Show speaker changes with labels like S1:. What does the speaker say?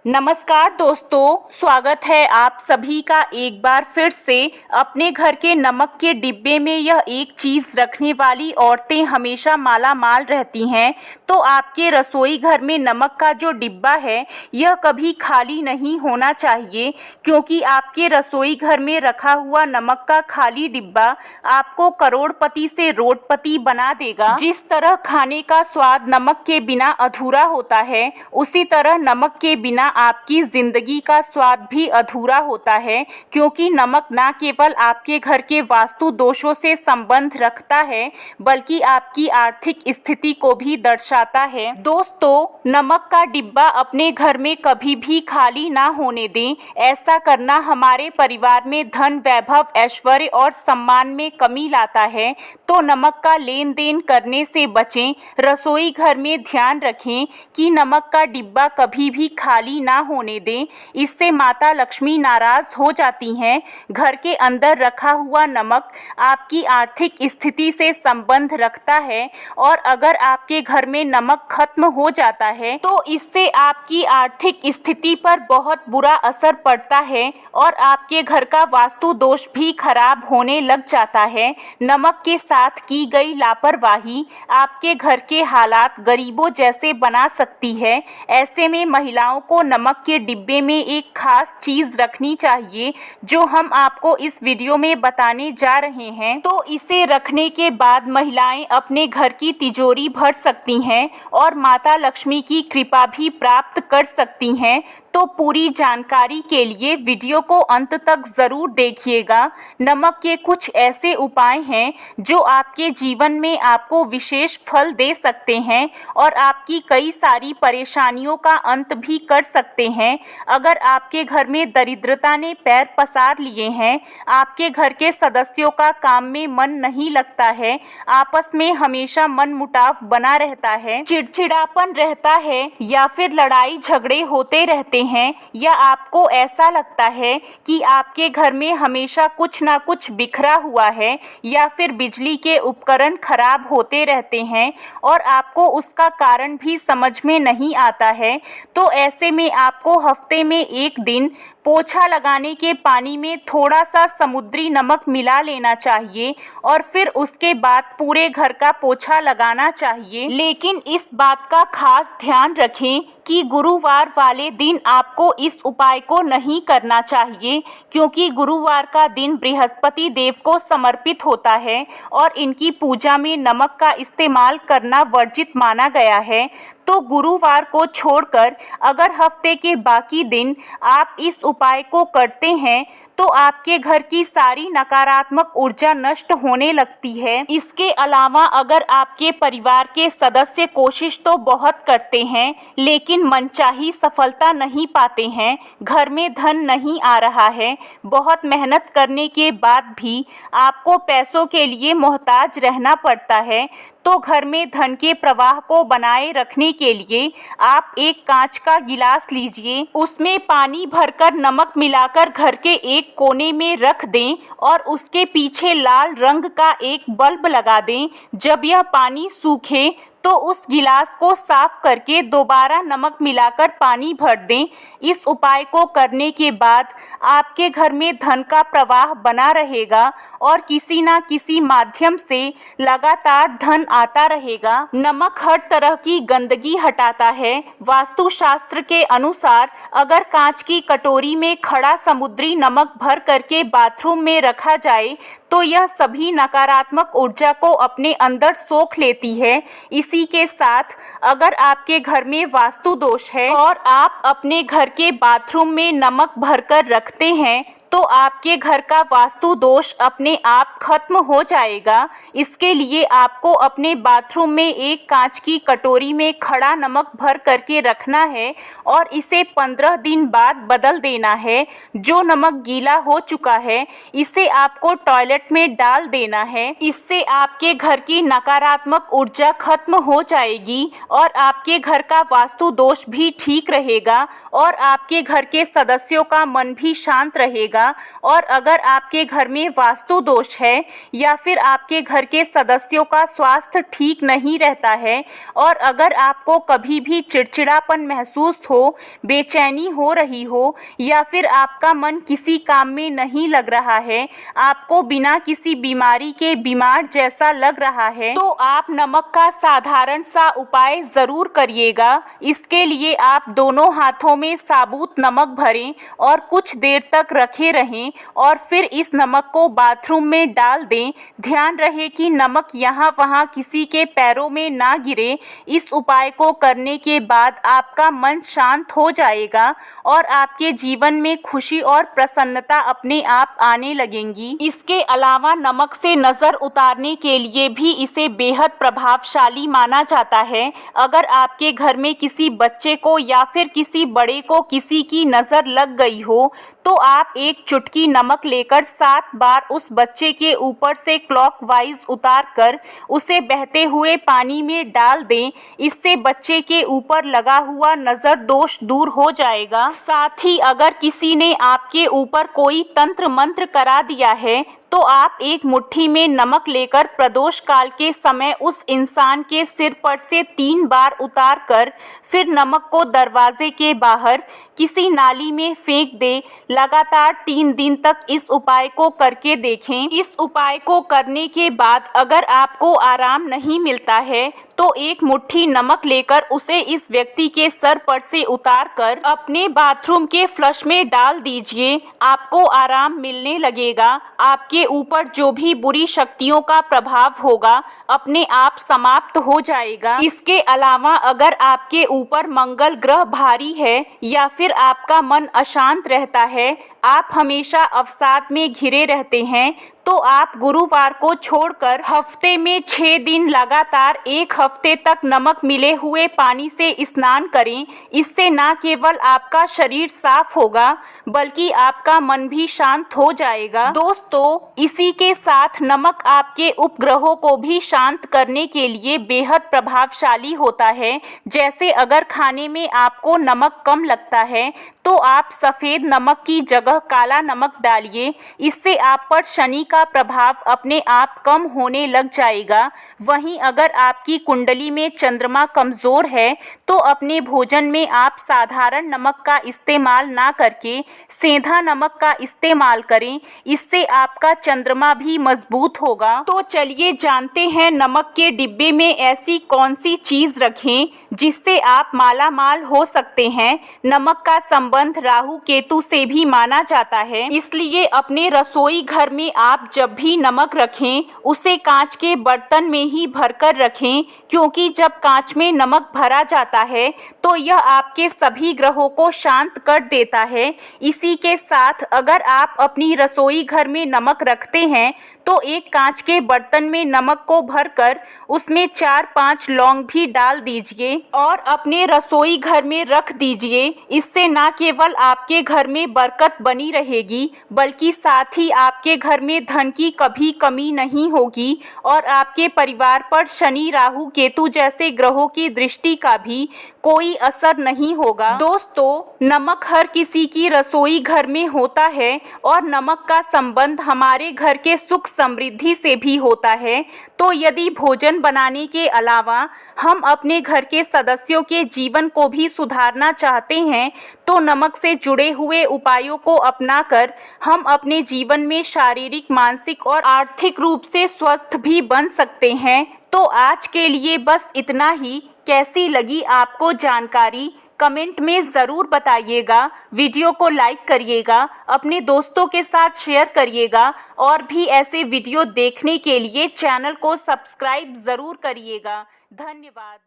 S1: नमस्कार दोस्तों, स्वागत है आप सभी का एक बार फिर से। अपने घर के नमक के डिब्बे में यह एक चीज़ रखने वाली औरतें हमेशा माला माल रहती हैं। तो आपके रसोई घर में नमक का जो डिब्बा है यह कभी खाली नहीं होना चाहिए, क्योंकि आपके रसोई घर में रखा हुआ नमक का खाली डिब्बा आपको करोड़पति से रोडपति बना देगा। जिस तरह खाने का स्वाद नमक के बिना अधूरा होता है, उसी तरह नमक के बिना आपकी ज़िंदगी का स्वाद भी अधूरा होता है, क्योंकि नमक ना केवल आपके घर के वास्तु दोषों से संबंध रखता है, बल्कि आपकी आर्थिक स्थिति को भी दर्शाता है। दोस्तों, नमक का डिब्बा अपने घर में कभी भी खाली ना होने दें। ऐसा करना हमारे परिवार में धन, वैभव, ऐश्वर्य और सम्मान में कमी लाता है। तो नमक का लेन देन करने से बचें। रसोई घर में ध्यान रखें कि नमक का डिब्बा कभी भी खाली ना होने दें। इससे माता लक्ष्मी नाराज हो जाती हैं। घर के अंदर रखा हुआ नमक आपकी आर्थिक स्थिति से संबंध रखता है, और अगर आपके घर में नमक खत्म हो जाता है तो इससे आपकी आर्थिक स्थिति पर बहुत बुरा असर पड़ता है और आपके घर का वास्तु दोष भी खराब होने लग जाता है। नमक के साथ की गई लापरवाही आपके घर के हालात गरीबों जैसे बना सकती है। ऐसे में महिलाओं को नमक के डिब्बे में एक खास चीज़ रखनी चाहिए, जो हम आपको इस वीडियो में बताने जा रहे हैं। तो इसे रखने के बाद महिलाएं अपने घर की तिजोरी भर सकती हैं और माता लक्ष्मी की कृपा भी प्राप्त कर सकती हैं। तो पूरी जानकारी के लिए वीडियो को अंत तक ज़रूर देखिएगा। नमक के कुछ ऐसे उपाय हैं जो आपके जीवन में आपको विशेष फल दे सकते हैं और आपकी कई सारी परेशानियों का अंत भी कर सकते हैं। अगर आपके घर में दरिद्रता ने पैर पसार लिए हैं, आपके घर के सदस्यों का काम में मन नहीं लगता है, आपस में हमेशा मनमुटाव बना रहता है, चिड़चिड़ापन रहता है, या फिर लड़ाई झगड़े होते रहते हैं, या आपको ऐसा लगता है कि आपके घर में हमेशा कुछ ना कुछ बिखरा हुआ है, या फिर बिजली के उपकरण खराब होते रहते हैं और आपको उसका कारण भी समझ में नहीं आता है, तो ऐसे में आपको हफ्ते में एक दिन पोछा लगाने के पानी में थोड़ा सा समुद्री नमक मिला लेना चाहिए और फिर उसके बाद पूरे घर का पोछा लगाना चाहिए। लेकिन इस बात का खास ध्यान रखें कि गुरुवार वाले दिन आपको इस उपाय को नहीं करना चाहिए, क्योंकि गुरुवार का दिन बृहस्पति देव को समर्पित होता है और इनकी पूजा में नमक का इस्तेमाल करना वर्जित माना गया है। तो गुरुवार को छोड़कर अगर हफ्ते के बाकी दिन आप इस उपाय को करते हैं तो आपके घर की सारी नकारात्मक ऊर्जा नष्ट होने लगती है। इसके अलावा अगर आपके परिवार के सदस्य कोशिश तो बहुत करते हैं, लेकिन मनचाही सफलता नहीं पाते हैं, घर में धन नहीं आ रहा है, बहुत मेहनत करने के बाद भी आपको पैसों के लिए मोहताज रहना पड़ता है, तो घर में धन के प्रवाह को बनाए रखने के लिए आप एक कांच का गिलास लीजिए, उसमें पानी भरकर नमक मिलाकर घर के एक कोने में रख दें और उसके पीछे लाल रंग का एक बल्ब लगा दें। जब यह पानी सूखे तो उस गिलास को साफ करके दोबारा नमक मिलाकर पानी भर दें। इस उपाय को करने के बाद आपके घर में धन का प्रवाह बना रहेगा और किसी ना किसी माध्यम से लगातार धन आता रहेगा। नमक हर तरह की गंदगी हटाता है। वास्तुशास्त्र के अनुसार अगर कांच की कटोरी में खड़ा समुद्री नमक भर करके बाथरूम में रखा जाए तो यह सभी नकारात्मक ऊर्जा को अपने अंदर सोख लेती है। इसी के साथ अगर आपके घर में वास्तु दोष है और आप अपने घर के बाथरूम में नमक भरकर रखते हैं तो आपके घर का वास्तु दोष अपने आप खत्म हो जाएगा। इसके लिए आपको अपने बाथरूम में एक कांच की कटोरी में खड़ा नमक भर करके रखना है और इसे 15 दिन बाद बदल देना है। जो नमक गीला हो चुका है इसे आपको टॉयलेट में डाल देना है। इससे आपके घर की नकारात्मक ऊर्जा खत्म हो जाएगी और आपके घर का वास्तु दोष भी ठीक रहेगा और आपके घर के सदस्यों का मन भी शांत रहेगा। जाएगा। और अगर आपके घर में वास्तु दोष है या फिर आपके घर के सदस्यों का स्वास्थ्य ठीक नहीं रहता है और अगर आपको कभी भी चिड़चिड़ापन महसूस हो, बेचैनी हो रही हो या फिर आपका मन किसी काम में नहीं लग रहा है, आपको बिना किसी बीमारी के बीमार जैसा लग रहा है, तो आप नमक का साधारण सा उपाय ज़रूर करिएगा। इसके लिए आप दोनों हाथों में साबुत नमक भरें और कुछ देर तक रखे रहें और फिर इस नमक को बाथरूम में डाल दें। ध्यान रहे कि नमक यहाँ वहाँ किसी के पैरों में ना गिरे। इस उपाय को करने के बाद आपका मन शांत हो जाएगा और आपके जीवन में खुशी और प्रसन्नता अपने आप आने लगेंगी। इसके अलावा नमक से नज़र उतारने के लिए भी इसे बेहद प्रभावशाली माना जाता है। अगर आपके घर में किसी बच्चे को या फिर किसी बड़े को किसी की नज़र लग गई हो तो आप एक चुटकी नमक लेकर 7 बार उस बच्चे के ऊपर से क्लॉकवाइज उतार कर उसे बहते हुए पानी में डाल दें। इससे बच्चे के ऊपर लगा हुआ नज़र दोष दूर हो जाएगा। साथ ही अगर किसी ने आपके ऊपर कोई तंत्र मंत्र करा दिया है तो आप एक मुट्ठी में नमक लेकर प्रदोष काल के समय उस इंसान के सिर पर से 3 बार उतार कर फिर नमक को दरवाजे के बाहर किसी नाली में फेंक दे। लगातार 3 दिन तक इस उपाय को करके देखें। इस उपाय को करने के बाद अगर आपको आराम नहीं मिलता है तो एक मुट्ठी नमक लेकर उसे इस व्यक्ति के सर पर से उतार कर अपने बाथरूम के फ्लश में डाल दीजिए। आपको आराम मिलने लगेगा। आपके ऊपर जो भी बुरी शक्तियों का प्रभाव होगा अपने आप समाप्त हो जाएगा। इसके अलावा अगर आपके ऊपर मंगल ग्रह भारी है या फिर आपका मन अशांत रहता है, आप हमेशा अवसाद में घिरे रहते हैं, तो आप गुरुवार को छोड़कर हफ्ते में 6 दिन लगातार 1 हफ्ते तक नमक मिले हुए पानी से स्नान करें। इससे न केवल आपका शरीर साफ होगा बल्कि आपका मन भी शांत हो जाएगा। दोस्तों, इसी के साथ नमक आपके उपग्रहों को भी शांत करने के लिए बेहद प्रभावशाली होता है। जैसे अगर खाने में आपको नमक कम लगता है तो आप सफ़ेद नमक की जगह काला नमक डालिए। इससे आप पर शनि का प्रभाव अपने आप कम होने लग जाएगा। वहीं अगर आपकी कुंडली में चंद्रमा कमज़ोर है तो अपने भोजन में आप साधारण नमक का इस्तेमाल ना करके सेंधा नमक का इस्तेमाल करें। इससे आपका चंद्रमा भी मजबूत होगा। तो चलिए जानते हैं नमक के डिब्बे में ऐसी कौन सी चीज़ रखें जिससे आप माला माल हो सकते हैं। नमक का संबंध राहु केतु से भी माना जाता है, इसलिए अपने रसोई घर में आप जब भी नमक रखें उसे कांच के बर्तन में ही भरकर रखें, क्योंकि जब कांच में नमक भरा जाता है तो यह आपके सभी ग्रहों को शांत कर देता है। इसी के साथ अगर आप अपनी रसोई घर में नमक रखते हैं तो एक कांच के बर्तन में नमक को भरकर उसमें 4-5 लौंग भी डाल दीजिए और अपने रसोई घर में रख दीजिए। इससे न केवल आपके घर में बरकत बनी रहेगी बल्कि साथ ही आपके घर में धन की कभी कमी नहीं होगी और आपके परिवार पर शनि, राहु, केतु जैसे ग्रहों की दृष्टि का भी कोई असर नहीं होगा। दोस्तों, नमक हर किसी की रसोई घर में होता है और नमक का संबंध हमारे घर के सुख समृद्धि से भी होता है। तो यदि भोजन बनाने के अलावा हम अपने घर के सदस्यों के जीवन को भी सुधारना चाहते हैं तो नमक से जुड़े हुए उपायों को अपनाकर हम अपने जीवन में शारीरिक, मानसिक और आर्थिक रूप से स्वस्थ भी बन सकते हैं। तो आज के लिए बस इतना ही। कैसी लगी आपको जानकारी कमेंट में ज़रूर बताइएगा। वीडियो को लाइक करिएगा, अपने दोस्तों के साथ शेयर करिएगा और भी ऐसे वीडियो देखने के लिए चैनल को सब्सक्राइब ज़रूर करिएगा। धन्यवाद।